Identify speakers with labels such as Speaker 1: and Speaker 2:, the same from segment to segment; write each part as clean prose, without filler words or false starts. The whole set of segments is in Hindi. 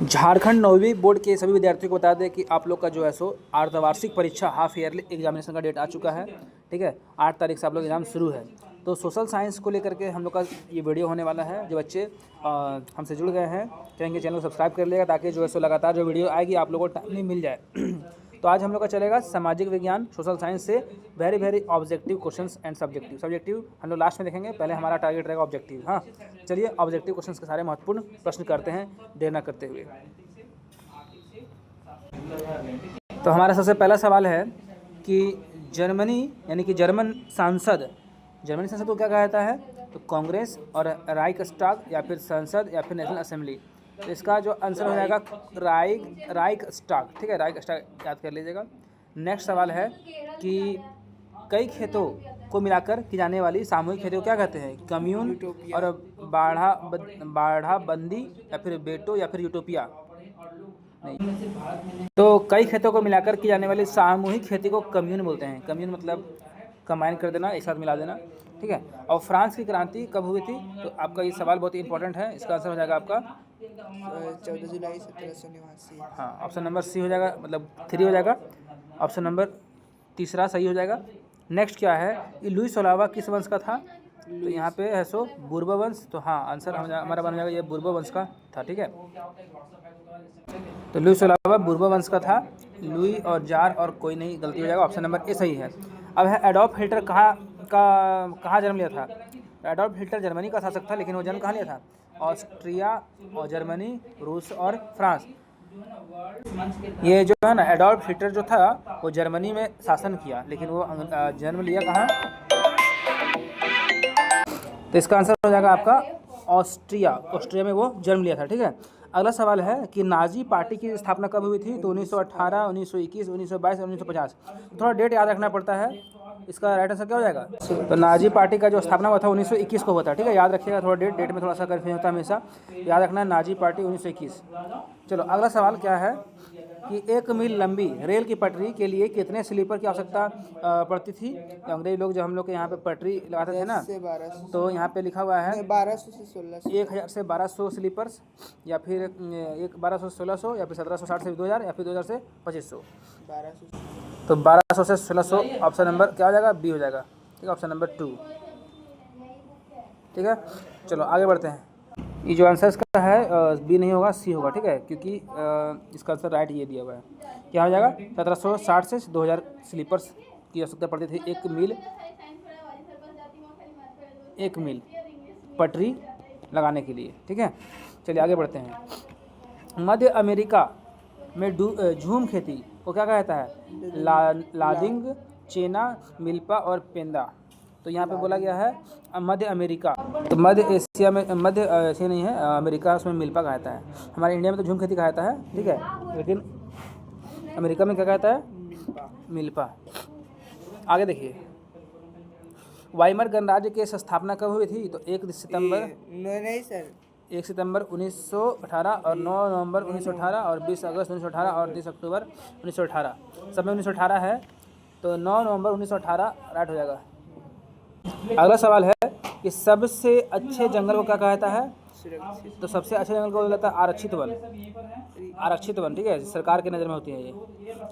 Speaker 1: झारखंड 9वीं बोर्ड के सभी विद्यार्थियों को बता दें कि आप लोग का जो है सो अर्धवार्षिक परीक्षा हाफ ईयरली एग्जामिनेशन का डेट आ चुका है। ठीक है, 8 तारीख से आप लोग एग्ज़ाम शुरू है। तो सोशल साइंस को लेकर के हम लोग का ये वीडियो होने वाला है। जो बच्चे हमसे जुड़ गए हैं कहेंगे चैनल को सब्सक्राइब कर लेगा, ताकि जो है सो लगातार जो वीडियो आएगी आप लोगों को टाइमली मिल जाए। तो आज हम लोग का चलेगा सामाजिक विज्ञान सोशल साइंस से very objective questions and subjective हम लोग लास्ट में देखेंगे। पहले हमारा टारगेट रहेगा ऑब्जेक्टिव। हाँ चलिए, ऑब्जेक्टिव क्वेश्चंस के सारे महत्वपूर्ण प्रश्न करते हैं देर न करते हुए। तो हमारा सबसे पहला सवाल है कि जर्मनी यानी कि जर्मन संसद को क्या कहा जाता है? तो कांग्रेस और राइक्सटाग या फिर संसद या फिर नेशनल असेंबली। तो इसका जो आंसर हो जाएगा राइक्सटाग। ठीक है, राइक्सटाग याद कर लीजिएगा। नेक्स्ट सवाल है कि कई खेतों को मिलाकर की जाने वाली सामूहिक खेती को क्या कहते हैं? कम्यून और बाढ़ा बंदी या फिर बेटो या फिर यूटोपिया। नहीं, तो कई खेतों को मिलाकर की जाने वाली सामूहिक खेती को कम्यून बोलते हैं। कम्यून मतलब कंबाइन कर देना, एक साथ मिला देना। ठीक है, और फ्रांस की क्रांति कब हुई थी? तो आपका ये सवाल बहुत ही इंपॉर्टेंट है। इसका आंसर हो जाएगा आपका
Speaker 2: 14 जुलाई 1789।
Speaker 1: हाँ, ऑप्शन नंबर सी हो जाएगा, मतलब 3 हो जाएगा। ऑप्शन नंबर तीसरा सही हो जाएगा। नेक्स्ट क्या है कि लुई 16वां किस वंश का था? तो यहाँ पे है सो बुर्बो वंश। तो हाँ, आंसर हमारा बन जाएगा ये बुर्बो वंश का था। ठीक है, तो लुई 16वां बुर्बो वंश का था। लुई और जार और कोई नहीं, गलती हो जाएगा। ऑप्शन नंबर ए सही है। अब है एडोल्फ हिटलर कहाँ जन्म लिया था? एडोल्फ हिटलर जर्मनी का शासक था, लेकिन वो जन्म कहाँ लिया था? ऑस्ट्रिया और जर्मनी, रूस और फ्रांस। ये जो है ना एडोल्फ हिटलर जो था वो जर्मनी में शासन किया, लेकिन वो जन्म लिया कहाँ? तो इसका आंसर हो जाएगा आपका ऑस्ट्रिया में वो जन्म लिया था। ठीक है, अगला सवाल है कि नाजी पार्टी की स्थापना कब हुई थी? तो 1918, 1921, 1922 और 1950। थोड़ा डेट याद रखना पड़ता है। इसका राइट आंसर क्या हो जाएगा? तो नाजी पार्टी का जो स्थापना हुआ था 1921 को हुआ था। ठीक है, याद रखिएगा, थोड़ा डेट में थोड़ा सा कन्फ्यूजन होता है हमेशा, याद रखना है। Nazi party 1921। चलो, अगला सवाल क्या है कि 1 मील लंबी रेल की पटरी के लिए कितने स्लीपर की आवश्यकता पड़ती थी? तो अंग्रेज लोग जब हम लोग के यहाँ पे पटरी लगाते थे ना, तो यहाँ पे लिखा हुआ है
Speaker 2: 1200 से 1600।
Speaker 1: 1000 से 1200 स्लीपर्स, या फिर 1200 से 1600, या फिर 1760 से 2000, या फिर 2000 से 2500।
Speaker 2: 1200।
Speaker 1: तो 1200 से 1600 ऑप्शन नंबर क्या हो जाएगा? बी हो जाएगा। ठीक है, ऑप्शन नंबर 2। ठीक है, चलो आगे बढ़ते हैं। ये जो आंसर इसका है बी नहीं होगा, सी होगा। ठीक है, क्योंकि इसका आंसर राइट ये दिया हुआ है। क्या हो जाएगा? 1760 से 2000 स्लीपर्स की आवश्यकता पड़ती थी 1 मील पटरी लगाने के लिए। ठीक है, चलिए आगे बढ़ते हैं। मध्य अमेरिका में झूम खेती को क्या कहता है? लादिंग, चेना, मिल्पा और पेंदा। तो यहाँ पे बोला गया है मध्य अमेरिका। तो मध्य एशिया नहीं है, अमेरिका उसमें मिल्पा कहता है। हमारे इंडिया में तो झूम खेती कहता है। ठीक है, लेकिन अमेरिका में क्या कहता है? मिल्पा। आगे देखिए, वाइमर गणराज्य की स्थापना कब हुई थी? तो 1 सितंबर
Speaker 2: नहीं सर,
Speaker 1: 1 सितंबर 1918 और 9 नवंबर 1918 और 20 अगस्त 1918 और 30 अक्टूबर 1918। सब में 1918 है, तो 9 नवंबर 1918 राइट हो जाएगा। अगला सवाल है कि सबसे अच्छे जंगल को क्या कहता है? तो सबसे अच्छे जंगल को बोला जाता है आरक्षित वन। ठीक है, सरकार की नज़र में होती है ये।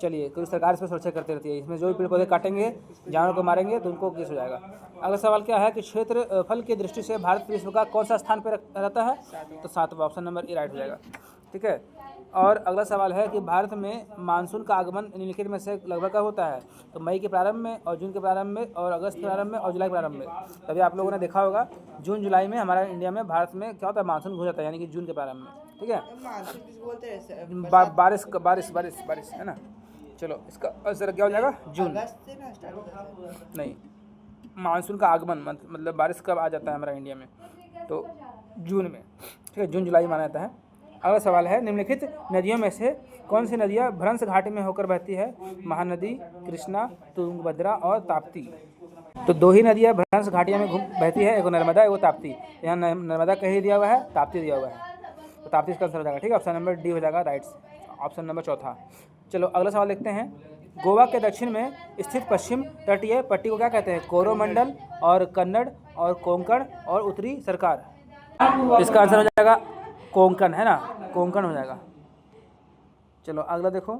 Speaker 1: चलिए, क्योंकि सरकार इसमें सुरक्षा करती रहती है। इसमें जो भी पेड़ पौधे काटेंगे, जानवरों को मारेंगे, तो उनको केस हो जाएगा। अगला सवाल क्या है कि क्षेत्रफल की दृष्टि से भारत विश्व का कौन सा स्थान पर रहता है? तो 7वां, ऑप्शन नंबर ए राइट हो जाएगा। ठीक है, और अगला सवाल है कि भारत में मानसून का आगमन निम्नलिखित में से लगभग कब होता है? तो मई के प्रारंभ में, और जून के प्रारंभ में, और अगस्त के प्रारंभ में, और जुलाई के प्रारंभ में। तभी आप लोगों ने देखा होगा जून जुलाई में हमारा इंडिया में भारत में क्या होता है? मानसून घुस जाता है, यानी कि जून के प्रारंभ में। ठीक है, बारिश है ना। चलो, इसका आंसर क्या हो जाएगा? जून। नहीं, मानसून का आगमन मतलब बारिश कब आ जाता है हमारा इंडिया में? तो जून में। ठीक है, जून जुलाई माना जाता है। अगला सवाल है निम्नलिखित नदियों में से कौन सी नदियाँ भ्रंश घाटी में होकर बहती है? महानदी, कृष्णा, तुंगभद्रा और ताप्ती। तो 2 ही नदियाँ भ्रंश घाटिया में बहती है, एक नर्मदा, एक ताप्ती। यहाँ नर्मदा कहीं दिया हुआ है, ताप्ती दिया हुआ है, तो ताप्ती इसका आंसर हो जाएगा। ठीक है, ऑप्शन नंबर डी हो जाएगा राइट, ऑप्शन नंबर 4था। चलो अगला सवाल देखते हैं। गोवा के दक्षिण में स्थित पश्चिम तटीय पट्टी को क्या कहते हैं? कोरोमंडल और कन्नड़ और कोंकण और उत्तरी सरकार। इसका आंसर हो जाएगा कोंकण, है ना, कोंकण हो जाएगा। चलो अगला देखो,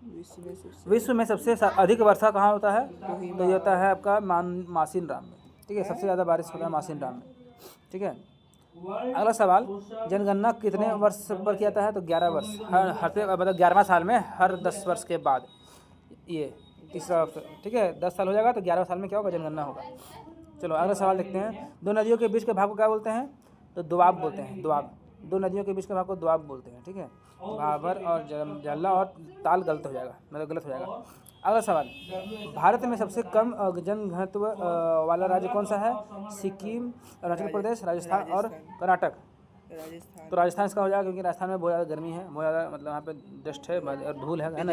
Speaker 2: विश्व में सबसे
Speaker 1: विश्व में सबसे अधिक वर्षा कहाँ होता है? तो ये होता है आपका मासिन राम में, ठीक है। सबसे ज़्यादा बारिश होता है मासिन राम में, ठीक है। अगला सवाल, जनगणना कितने वर्ष पर किया जाता है? तो 11 वर्ष, हर मतलब 11वां साल में, हर 10 वर्ष के बाद। ये तीसरा, ठीक है। 10 साल हो जाएगा तो 11वें साल में क्या होगा? जनगणना होगा। चलो अगला सवाल देखते हैं, दो नदियों के बीच के भाग को क्या बोलते हैं? तो दोआब बोलते हैं, दोआब। दो नदियों के बीच के भाग को दोआब बोलते हैं, ठीक है। भाबर और जल्ला और ताल गलत हो जाएगा, मतलब गलत हो जाएगा। अगला सवाल, भारत में सबसे कम जनघनत्व वाला राज्य कौन सा है? सिक्किम, अरुणाचल प्रदेश, राजस्थान और कर्नाटक।
Speaker 2: राजस्थान।
Speaker 1: तो राजस्थान इसका हो जाएगा, क्योंकि राजस्थान में बहुत ज़्यादा गर्मी है, बहुत ज़्यादा, मतलब वहाँ पे डस्ट है और धूल है ना,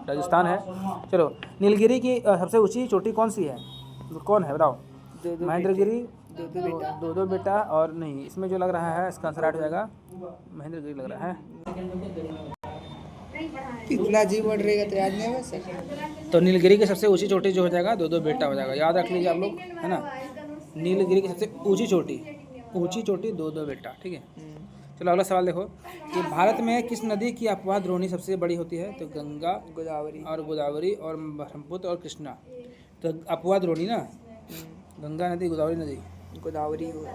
Speaker 1: राजस्थान है। चलो, नीलगिरी की सबसे ऊंची चोटी कौन सी है? कौन है बताओ? महेंद्रगिरी, दो बेटा और नहीं, इसमें जो लग रहा है इसका आंसर 8 हो जाएगा, महेंद्रगिरी लग रहा है।
Speaker 2: कितना जी बढ़ रहेगा तो याद नहीं है सर।
Speaker 1: तो नीलगिरी की सबसे ऊंची चोटी जो हो जाएगा, दो बेटा हो जाएगा, याद रख लीजिए आप लोग, है ना। नीलगिरी की सबसे ऊंची चोटी दो बेटा, ठीक है। चलो अगला सवाल देखो, कि भारत में किस नदी की अपवाह द्रोणी सबसे बड़ी होती है? तो गंगा, गोदावरी और ब्रह्मपुत्र और कृष्णा। तो अपवाह द्रोणी ना, गंगा नदी, गोदावरी नदी,
Speaker 2: गोदावरी होगा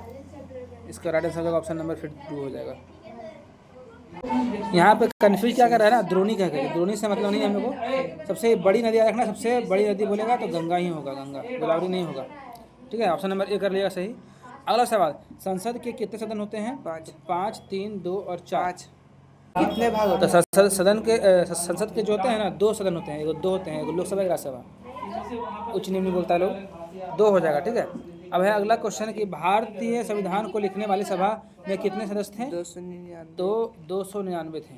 Speaker 1: इसका राइट आंसर होगा ऑप्शन नंबर 2 हो जाएगा। यहाँ पे कन्फ्यूज क्या कर रहा है ना, द्रोणी कह कर, द्रोणी से मतलब नहीं है हम लोग को। सबसे बड़ी नदी याद रखना, सबसे बड़ी नदी बोलेगा तो गंगा ही होगा, गंगा, गोदावरी नहीं होगा, ठीक है। ऑप्शन नंबर 1 कर लिया सही। अगला सवाल, संसद के कितने सदन होते हैं? 5, 3, 2 और 4।
Speaker 2: कितने भाग होते
Speaker 1: हैं? तो संसद के जो होते हैं ना, 2 सदन होते हैं, एगो 2 होते हैं, एगो लोकसभा, एक राज्यसभा, उच्च निम्न बोलता है लोग, 2 हो जाएगा, ठीक है। अब है अगला क्वेश्चन कि भारतीय संविधान को लिखने वाली सभा में कितने सदस्य थे?
Speaker 2: 299।
Speaker 1: तो 299 थे,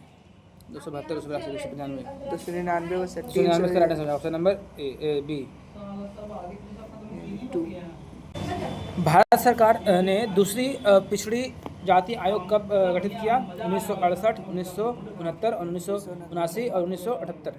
Speaker 1: 272, 295,
Speaker 2: 299 और
Speaker 1: 299 का right answer option number B. Bharat सरकार ने दूसरी पिछड़ी जाति आयोग कब गठित किया? 1968, 1969 और 1979 और 1978।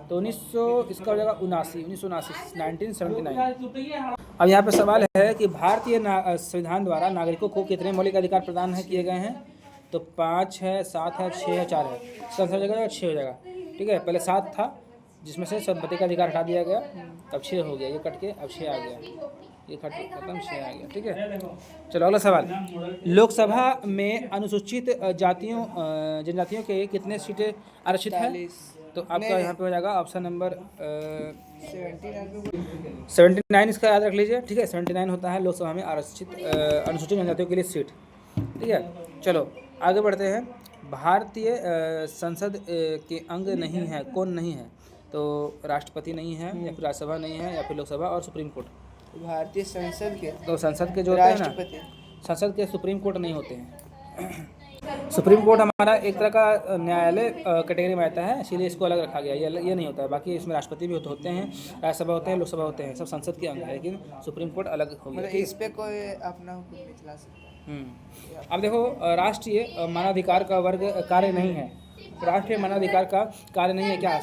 Speaker 1: तो 1900 इसका हो जाएगा 1979। अब यहाँ पे सवाल है कि भारतीय संविधान द्वारा नागरिकों को कितने मौलिक अधिकार प्रदान किए गए हैं? तो 5 है, 7 है, 6 है, 4 है। इसका आंसर हो जाएगा 6 हो जाएगा, ठीक है। पहले 7 था, जिसमें से संपत्ति का अधिकार हटा दिया गया, तब 6 हो गया, ये कट के अब 6 आ गया, ये खत्म, 6 आ गया, ठीक है। चलो अगला सवाल, लोकसभा में अनुसूचित जनजातियों के कितने सीटें आरक्षित हैं? तो आपका यहाँ पे हो जाएगा ऑप्शन नंबर 79, इसका याद रख लीजिए, ठीक है। 79 होता है लोकसभा में आरक्षित अनुसूचित जनजातियों के लिए सीट, ठीक है। चलो आगे बढ़ते हैं, भारतीय संसद के अंग नहीं है, कौन नहीं है? तो राष्ट्रपति नहीं है, या फिर राज्यसभा नहीं है, या फिर लोकसभा और सुप्रीम कोर्ट।
Speaker 2: भारतीय संसद के,
Speaker 1: तो संसद के जो होते हैं ना, संसद के सुप्रीम कोर्ट नहीं होते हैं। सुप्रीम कोर्ट हमारा एक तरह का न्यायालय कैटेगरी में आता है, इसीलिए इसको अलग रखा गया, ये नहीं होता है। बाकी इसमें राष्ट्रपति भी होते हैं, राज्यसभा होते हैं, लोकसभा होते हैं, सब संसद के अंग है, लेकिन सुप्रीम कोर्ट अलग हो गया।
Speaker 2: इस पे कोई अपना हुक्म नहीं चला सकता।
Speaker 1: अब देखो, राष्ट्रीय मानवाधिकार का वर्ग कार्य नहीं है। राष्ट्रीय मानवाधिकार का कार्य नहीं है क्या?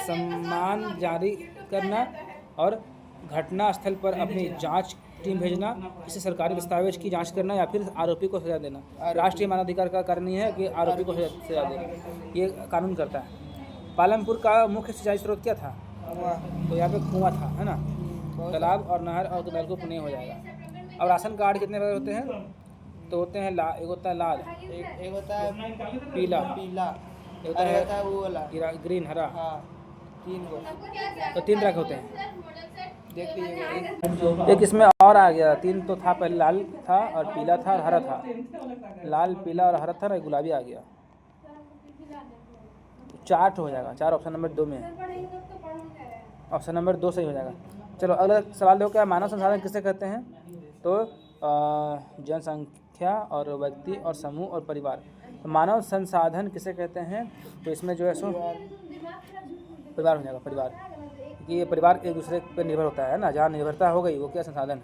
Speaker 1: सम्मान जारी करना और घटना स्थल पर अपनी जांच टीम भेजना, किसी सरकारी दस्तावेज की जांच करना, या फिर आरोपी को सजा देना। राष्ट्रीय मानवाधिकार का कार्य नहीं है कि आरोपी को सजा देना, ये कानून करता है। पालमपुर का मुख्य सिंचाई स्रोत क्या था? तो यहाँ पे कुआं था, है ना। तालाब और नहर और नलकूप नहीं हो जाएगा। अब राशन कार्ड कितने प्रकार होते हैं? तो होते हैं एक होता है लाल,
Speaker 2: एक होता है
Speaker 1: पीला,
Speaker 2: एक
Speaker 1: होता है
Speaker 2: वो वाला
Speaker 1: ग्रीन, हरा।
Speaker 2: हाँ, 3 को,
Speaker 1: तो 3 तरह के होते हैं,
Speaker 2: देख लीजिएगा।
Speaker 1: एक इसमें और आ गया, 3 तो था, पहले लाल था और पीला था और हरा था, लाल, पीला और हरा था ना, गुलाबी आ गया, 4 हो जाएगा, 4 ऑप्शन नंबर 2 में है, ऑप्शन नंबर 2 सही हो जाएगा। चलो अगला सवाल देखो, क्या मानव संसाधन किसे कहते हैं? तो जनसंख्या और व्यक्ति और समूह और परिवार। तो मानव संसाधन किसे कहते हैं? तो इसमें जो है सो परिवार हो जाएगा, परिवार, क्योंकि ये परिवार एक दूसरे पर निर्भर होता है ना, जहाँ निर्भरता हो गई वो क्या संसाधन है।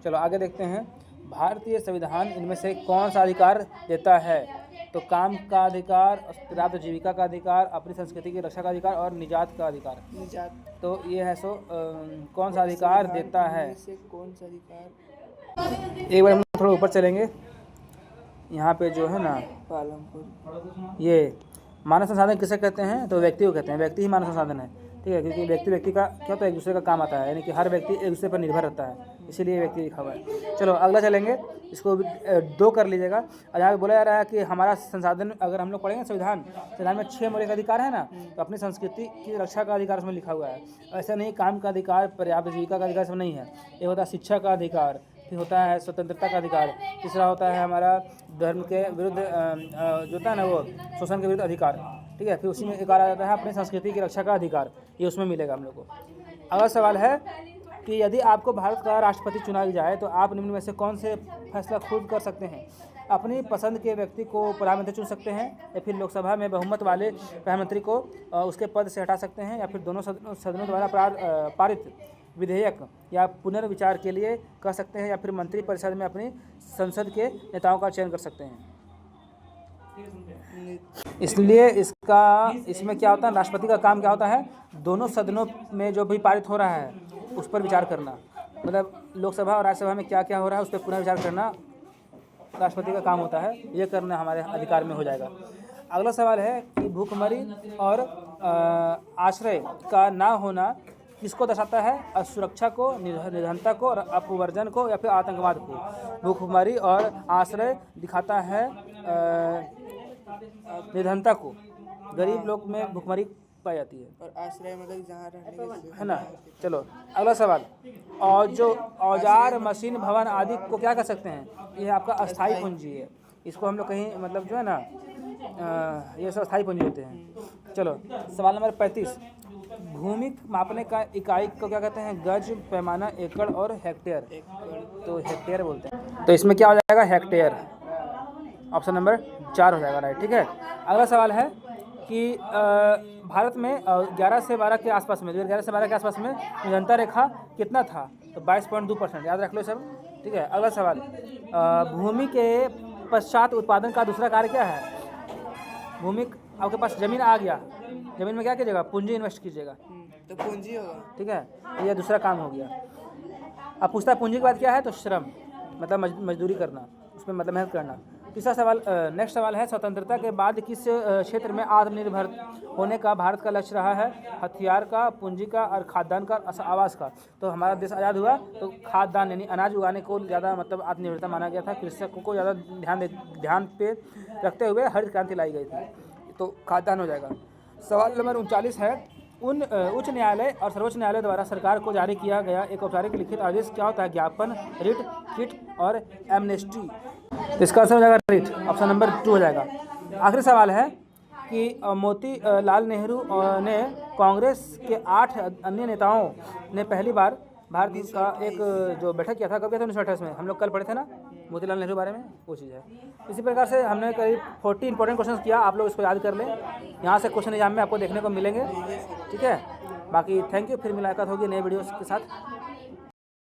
Speaker 1: चलो आगे देखते हैं, भारतीय संविधान इनमें से कौन सा अधिकार देता है? तो काम का अधिकार, पर्याप्त जीविका का अधिकार, अपनी संस्कृति की रक्षा का अधिकार और निजात का अधिकार। तो ये है सो कौन सा अधिकार देता है?
Speaker 2: कौन सा अधिकार?
Speaker 1: एक बार हम थोड़ा ऊपर चलेंगे, यहाँ पे जो है ना
Speaker 2: पालमपुर,
Speaker 1: ये मानव संसाधन किसे कहते हैं? तो व्यक्ति को कहते हैं, व्यक्ति ही मानव संसाधन है, ठीक है, क्योंकि व्यक्ति का क्या होता है, एक दूसरे का काम आता है, यानी कि हर व्यक्ति एक दूसरे पर निर्भर रहता है, इसीलिए व्यक्ति लिखा हुआ है। चलो अगला चलेंगे, इसको 2 कर लीजिएगा। और यहाँ पे बोला जा रहा है कि हमारा संसाधन, अगर हम लोग पढ़ेंगे संविधान में 6 मौलिक अधिकार है ना, तो अपनी संस्कृति की रक्षा का अधिकार उसमें लिखा हुआ है। ऐसा नहीं काम का अधिकार, पर्याप्त जीविका का अधिकार सब नहीं है। ये होता है शिक्षा का अधिकार, फिर होता है स्वतंत्रता का अधिकार, तीसरा होता है हमारा धर्म के विरुद्ध जो होता है ना वो शोषण के विरुद्ध अधिकार, ठीक है। फिर उसी में एक आ जाता है अपनी संस्कृति की रक्षा का अधिकार, ये उसमें मिलेगा हम लोग को। अगला सवाल है कि यदि आपको भारत का राष्ट्रपति चुना जाए तो आप निम्न में से कौन से फैसला खुद कर सकते हैं? अपनी पसंद के व्यक्ति को प्रधानमंत्री चुन सकते हैं, या फिर लोकसभा में बहुमत वाले प्रधानमंत्री को उसके पद से हटा सकते हैं, या फिर दोनों सदनों द्वारा पारित विधेयक या पुनर्विचार के लिए कह सकते हैं, या फिर मंत्रिपरिषद में अपनी संसद के नेताओं का चयन कर सकते हैं। इसलिए इसमें क्या होता है, राष्ट्रपति का काम क्या होता है, दोनों सदनों में जो भी पारित हो रहा है उस पर विचार करना, मतलब लोकसभा और राज्यसभा में क्या क्या हो रहा है उस पर पुनर्विचार करना राष्ट्रपति का काम होता है। ये करना हमारे अधिकार में हो जाएगा। अगला सवाल है कि भूखमरी और आश्रय का ना होना किसको दर्शाता है? असुरक्षा को, निर्धनता को, अपवर्जन को, या फिर आतंकवाद को। भूखमरी और आश्रय दिखाता है निर्धनता को, गरीब लोग में भूखमरी पाई जाती है,
Speaker 2: और आश्रय मतलब जहाँ रहने के,
Speaker 1: है ना। चलो अगला सवाल, और जो औजार, मशीन, भवन आदि को क्या कह सकते हैं? ये आपका अस्थायी पूंजी है, इसको हम लोग कहीं मतलब जो है ना ये सब अस्थायी पूंजी होते हैं। चलो सवाल नंबर 35, भूमि मापने का इकाई को क्या कहते हैं? गज, पैमाना, एकड़ और हेक्टेयर। तो हेक्टेयर बोलते हैं, तो इसमें क्या हो जाएगा? हेक्टेयर। ऑप्शन नंबर 4 हो जाएगा राइट, ठीक है। अगला सवाल है कि भारत में 11 से 12 के आसपास में, 2011 से 12 के आसपास में निरंतर रेखा कितना था? तो 22.2%, याद रख लो सब, ठीक है। अगला सवाल, भूमि के पश्चात उत्पादन का दूसरा कार्य क्या है? भूमि, आपके पास जमीन आ गया, जमीन में क्या कीजिएगा? पूंजी इन्वेस्ट कीजिएगा,
Speaker 2: तो पूंजी होगा,
Speaker 1: ठीक है, ये दूसरा काम हो गया। अब पूछता है पूंजी के बाद क्या है? तो श्रम, मतलब मजदूरी करना, उसमें मतलब मेहनत करना। तीसरा सवाल, नेक्स्ट सवाल है, स्वतंत्रता के बाद किस क्षेत्र में आत्मनिर्भर होने का भारत का लक्ष्य रहा है? हथियार का, पूंजी का, और खाद्यान्न का, आवास का। तो हमारा देश आज़ाद हुआ तो खाद्यान्न यानी अनाज उगाने को ज़्यादा मतलब आत्मनिर्भरता माना गया था, कृषकों को ज़्यादा ध्यान पे रखते हुए हरित क्रांति लाई गई थी, तो खाद्यान्न हो जाएगा। सवाल नंबर 39 है, उच्च न्यायालय और सर्वोच्च न्यायालय द्वारा सरकार को जारी किया गया एक औपचारिक लिखित आदेश क्या होता है? ज्ञापन, रिट, किट और एमनेस्टी। इसका आंसर हो जाएगा रिट, ऑप्शन नंबर 2 हो जाएगा। आखिरी सवाल है कि मोती लाल नेहरू ने कांग्रेस के 8 अन्य नेताओं ने पहली बार भारत का एक जो बैठक किया था, कब किया था? 1928 में। हम लोग कल पढ़े थे ना मोतीलाल नेहरू बारे में, वो चीज़ है। इसी प्रकार से हमने करीब 40 इंपॉर्टेंट क्वेश्चन किया, आप लोग इसको याद कर लें, यहाँ से क्वेश्चन एग्जाम में आपको देखने को मिलेंगे, ठीक है। बाकी थैंक यू, फिर मुलाकात होगी नए वीडियोस के साथ।